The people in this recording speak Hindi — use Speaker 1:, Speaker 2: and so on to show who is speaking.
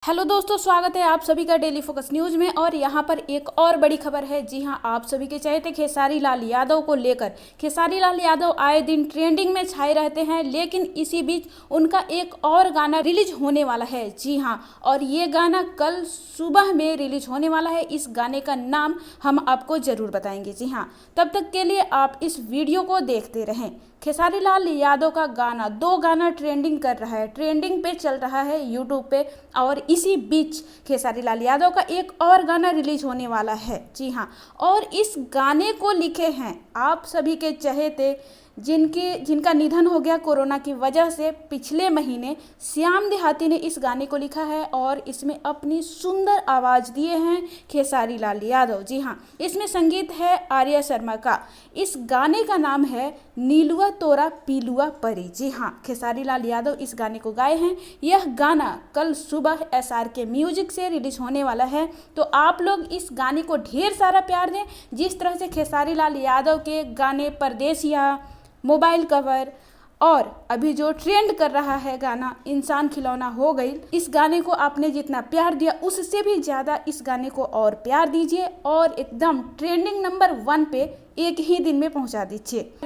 Speaker 1: हेलो दोस्तों, स्वागत है आप सभी का डेली फोकस न्यूज में। और यहाँ पर एक और बड़ी खबर है। जी हाँ, आप सभी के चहेते खेसारी लाल यादव को लेकर खेसारी लाल यादव आए दिन ट्रेंडिंग में छाए रहते हैं, लेकिन इसी बीच उनका एक और गाना रिलीज होने वाला है। जी हाँ, और ये गाना कल सुबह में रिलीज होने वाला है। इस गाने का नाम हम आपको ज़रूर बताएंगे। जी हाँ, तब तक के लिए आप इस वीडियो को देखते रहें। खेसारी लाल यादव का गाना, दो गाना ट्रेंडिंग कर रहा है, ट्रेंडिंग पे चल रहा है यूट्यूब पे। और इसी बीच खेसारी लाल यादव का एक और गाना रिलीज होने वाला है। जी हाँ, और इस गाने को लिखे हैं आप सभी के चहेते जिनका निधन हो गया कोरोना की वजह से पिछले महीने, श्याम देहाती ने इस गाने को लिखा है और इसमें अपनी सुंदर आवाज़ दिए हैं खेसारी लाल यादव। जी हाँ, इसमें संगीत है आर्या शर्मा का। इस गाने का नाम है नीलुआ तोरा पीलुआ परी। जी हाँ, खेसारी लाल यादव इस गाने को गाए हैं। यह गाना कल सुबह SRK म्यूजिक से रिलीज होने वाला है। तो आप लोग इस गाने को ढेर सारा प्यार दें। जिस तरह से खेसारी लाल यादव के गाने परदेसिया, मोबाइल कवर और अभी जो ट्रेंड कर रहा है गाना इंसान खिलौना हो गई, इस गाने को आपने जितना प्यार दिया उससे भी ज़्यादा इस गाने को और प्यार दीजिए और एकदम ट्रेंडिंग नंबर 1 पे एक ही दिन में पहुंचा दीजिए।